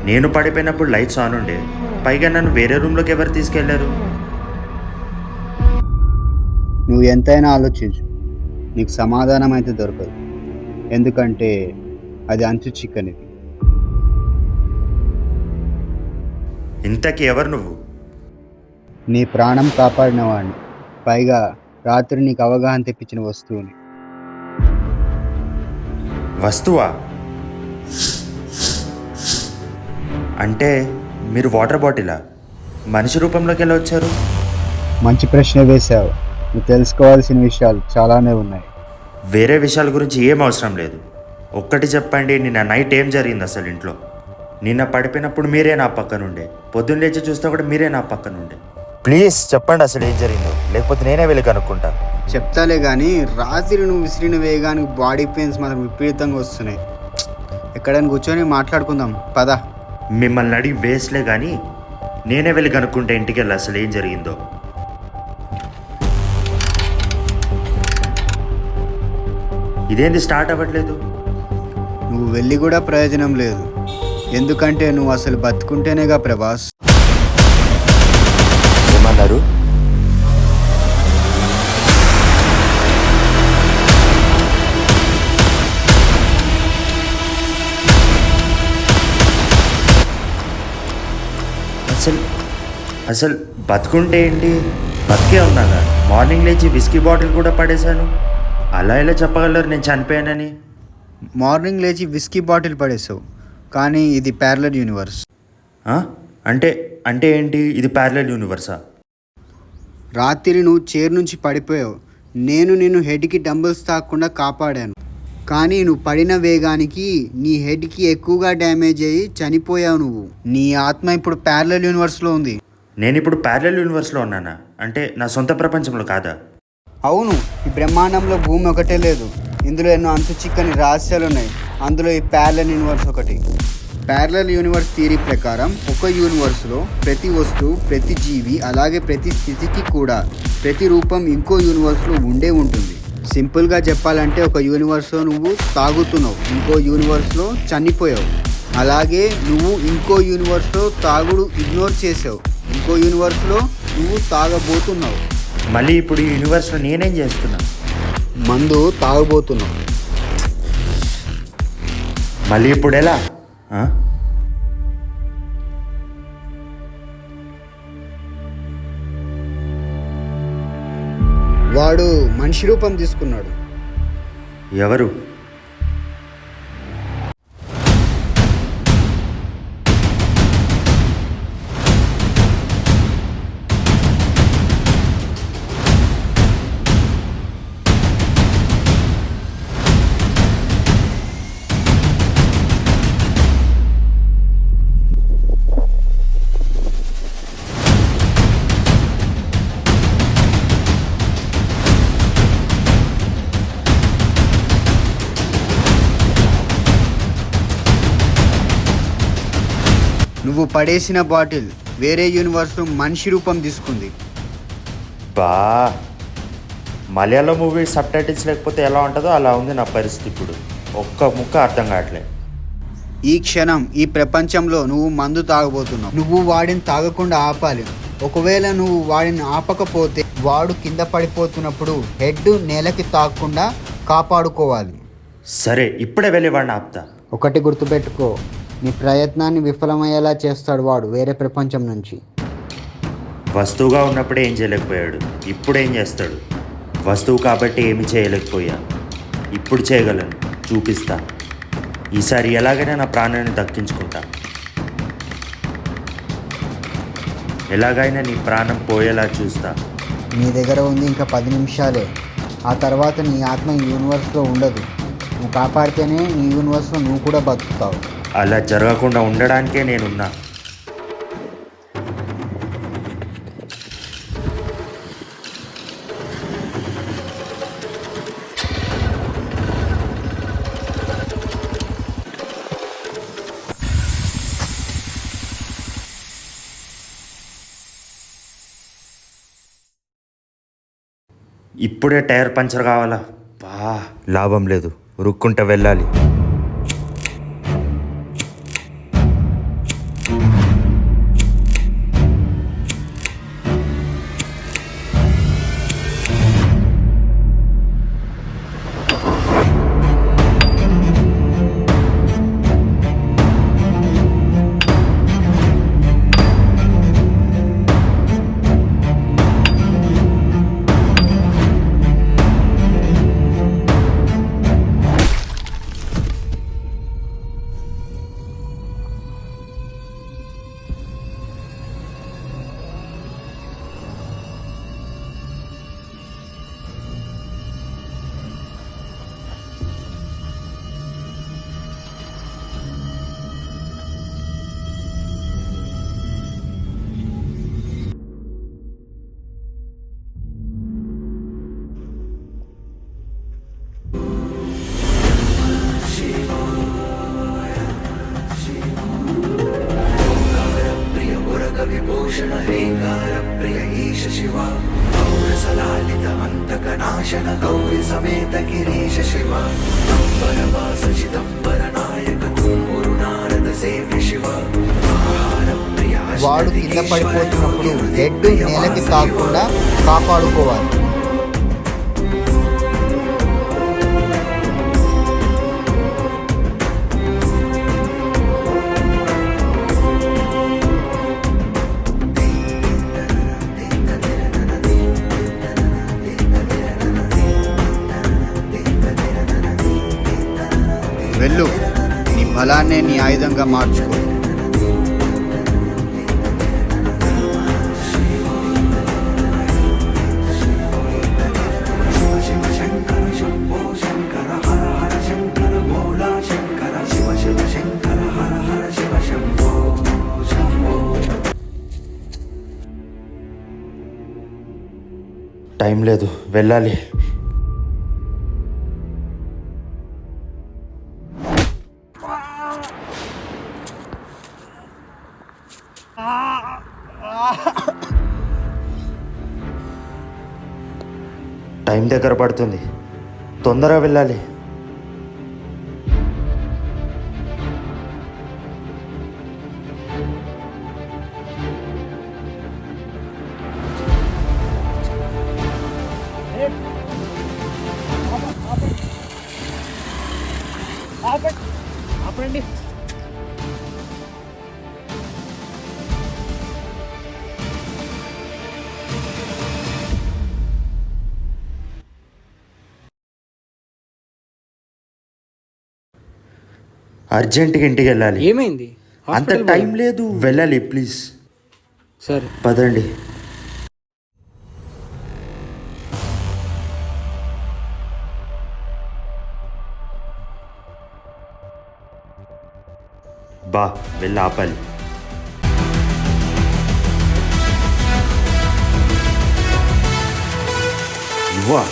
నేను పడిపోయినప్పుడు lights on ఉండే. పైగా నన్ను వేరే రూమ్లోకి ఎవరు తీసుకెళ్లారు? నువ్వు ఎంతైనా ఆలోచించు, నీకు సమాధానం అయితే దొరకదు. ఎందుకంటే అది అంచు చిక్కనిది. ఇంతకీ ఎవరు నువ్వు? నీ ప్రాణం కాపాడిన వాడిని, పైగా రాత్రి నీకు అవగాహన తెప్పించిన వస్తువుని. వస్తువా? అంటే మీరు వాటర్ బాటిలా? మనిషి రూపంలోకి ఎలా వచ్చారు? మంచి ప్రశ్న వేశావు. నువ్వు తెలుసుకోవాల్సిన విషయాలు చాలానే ఉన్నాయి. వేరే విషయాల గురించి ఏం అవసరం లేదు. ఒక్కటి చెప్పండి, నిన్న నైట్ ఏం జరిగింది అసలు ఇంట్లో? నిన్న పడిపోయినప్పుడు మీరే నా పక్కనుండే, పొద్దున్న లేచి చూస్తే కూడా మీరే నా పక్కనుండే. ప్లీజ్ చెప్పండి అసలు ఏం జరిగిందో, లేకపోతే నేనే వెళ్ళి కనుక్కుంటా. చెప్తాలే కానీ రాత్రి నువ్వు విసిరిన వేగానికి బాడీ పెయిన్స్ మాత్రం విపరీతంగా వస్తున్నాయి. ఎక్కడైనా కూర్చొని మాట్లాడుకుందాం పద. మిమ్మల్ని అడిగి వేస్ట్లే కానీ నేనే వెళ్ళి కనుక్కుంటే ఇంటికి వెళ్ళి అసలు ఏం జరిగిందో. ఇదేంది స్టార్ట్ అవ్వట్లేదు? నువ్వు వెళ్ళి కూడా ప్రయోజనం లేదు. ఎందుకంటే నువ్వు అసలు బతుకుంటేనేగా ప్రభాస్. ఏమన్నారు? అసలు అసలు బతుకుంటే ఏంటి? బతికే ఉన్నాగా. మార్నింగ్ లేచి విస్కీ బాటిల్ కూడా పడేశాను. అలా ఎలా చెప్పగలరు నేను చనిపోయానని? మార్నింగ్ లేచి విస్కీ బాటిల్ పడేసావు, కానీ ఇది ప్యారలల్ యూనివర్స్. అంటే అంటే ఏంటి? ఇది ప్యారలల్ యూనివర్సా? రాత్రి నువ్వు చైర్ నుంచి పడిపోయావు. నేను నిన్ను హెడ్కి డంబుల్స్ తాకకుండా కాపాడాను, కానీ నువ్వు పడిన వేగానికి నీ హెడ్కి ఎక్కువగా డ్యామేజ్ అయ్యి చనిపోయావు. నువ్వు నీ ఆత్మ ఇప్పుడు ప్యారలల్ యూనివర్స్లో ఉంది. నేను ఇప్పుడు ప్యారలల్ యూనివర్స్లో ఉన్నానా? అంటే నా సొంత ప్రపంచంలో కాదా? అవును, ఈ బ్రహ్మాండంలో భూమి ఒకటే లేదు. ఇందులో ఎన్నో అంతు చిక్కని రహస్యాలు ఉన్నాయి. అందులో ఈ ప్యారలల్ యూనివర్స్ ఒకటి. ప్యారలల్ యూనివర్స్ థియరీ ప్రకారం ఒక యూనివర్స్లో ప్రతి వస్తువు, ప్రతి జీవి, అలాగే ప్రతి స్థితికి కూడా ప్రతి రూపం ఇంకో యూనివర్స్లో ఉండే ఉంటుంది. సింపుల్గా చెప్పాలంటే ఒక యూనివర్స్లో నువ్వు తాగుతున్నావు, ఇంకో యూనివర్స్లో చనిపోయావు. అలాగే నువ్వు ఇంకో యూనివర్స్లో తాగుడు ఇగ్నోర్ చేసావు, ఇంకో యూనివర్స్లో నువ్వు తాగబోతున్నావు. మళ్ళీ ఇప్పుడు ఈ యూనివర్స్లో నేనేం చేస్తున్నా? మందు తాగబోతున్నావు. మళ్ళీ ఇప్పుడు ఎలా? వాడు మనిషి రూపం తీసుకున్నాడు. ఎవరు? నువ్వు పడేసిన బాటిల్ వేరే యూనివర్స్లో మనిషి రూపం తీసుకుంది. బా, మలయాళం మూవీ సబ్ టైటిల్స్ లేకపోతే ఎలా ఉంటుందో అలా ఉంది నా పరిస్థితి ఇప్పుడు. ఒక్క ముక్క అర్థం కావట్లే. ఈ క్షణం ఈ ప్రపంచంలో నువ్వు మందు తాగబోతున్నావు. నువ్వు వాడిని తాగకుండా ఆపాలి. ఒకవేళ నువ్వు వాడిని ఆపకపోతే వాడు కింద పడిపోతున్నప్పుడు హెడ్ నేలకి తాగకుండా కాపాడుకోవాలి. సరే, ఇప్పుడే వెళ్ళి వాడిని ఆపుతా. ఒకటి గుర్తుపెట్టుకో, నీ ప్రయత్నాన్ని విఫలమయ్యేలా చేస్తాడు వాడు వేరే ప్రపంచం నుంచి. వస్తువుగా ఉన్నప్పుడే ఏం చేయలేకపోయాడు, ఇప్పుడు ఏం చేస్తాడు? వస్తువు కాబట్టి ఏమి చేయలేకపోయా, ఇప్పుడు చేయగలను, చూపిస్తా. ఈసారి ఎలాగైనా నా ప్రాణాన్ని దక్కించుకుంటా. ఎలాగైనా నీ ప్రాణం పోయేలా చూస్తా. నీ దగ్గర ఉంది ఇంకా 10 నిమిషాలే. ఆ తర్వాత నీ ఆత్మ ఈ యూనివర్స్లో ఉండదు. నువ్వు కాపాడితేనే నీ యూనివర్స్లో నువ్వు కూడా బతుకుతావు. అలా జరగకుండా ఉండడానికే నేనున్నా. ఇప్పుడే టైర్ పంచర్ కావాలా? లాభం లేదు, ఉరుక్కుంటూ వెళ్ళాలి. వాడు కింద పడిపోతున్నప్పుడు హెడ్ నేలకి తాకకుండా కాపాడుకోవాలి. వెళ్ళు, నీ బలాన్నే నీ ఆయుధంగా మార్చుకో. టైం లేదు, వెళ్ళాలి. టైం దగ్గర పడుతుంది, తొందరగా వెళ్ళాలి. ఆపండి. అర్జెంటుగా ఇంటికి వెళ్ళాలి. ఏమైంది? అంత హాస్పిటల్ టైం పోదాం. లేదు, వెళ్ళాలి ప్లీజ్. సరే. పదండి. బా, వెళ్ళి ఆపాలి. నువ్వా?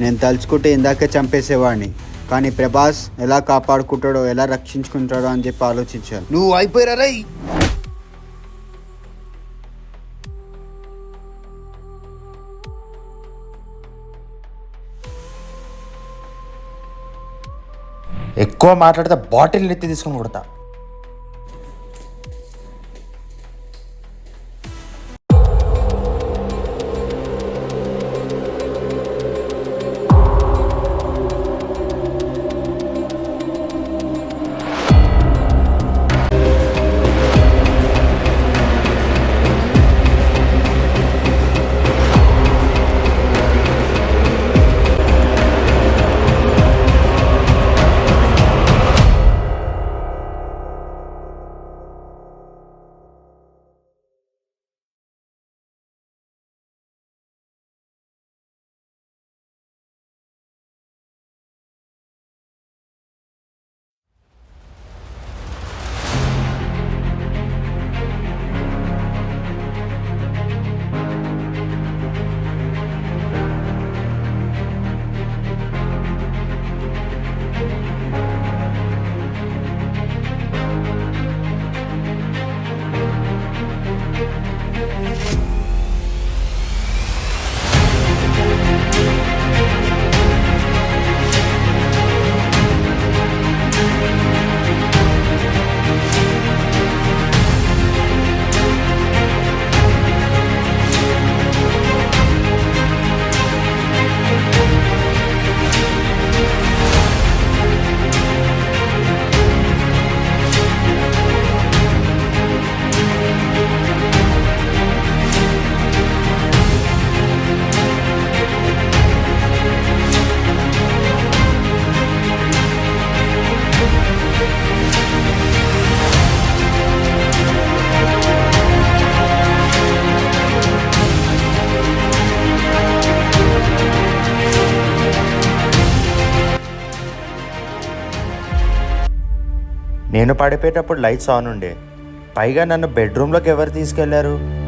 నేను తలుచుకుంటే ఇందాకే చంపేసేవాడిని, కానీ ప్రభాస్ ఎలా కాపాడుకుంటాడో ఎలా రక్షించుకుంటాడో అని చెప్పి ఆలోచించాను. నువ్వు అయిపోయారా రై. ఎక్కువ మాట్లాడితే బాటిల్ ఎత్తి తీసుకొని కొడతా. నేను పడిపోయేటప్పుడు లైట్స్ ఆన్ ఉండే. పైగా నన్ను బెడ్రూమ్లోకి ఎవరు తీసుకెళ్లారు?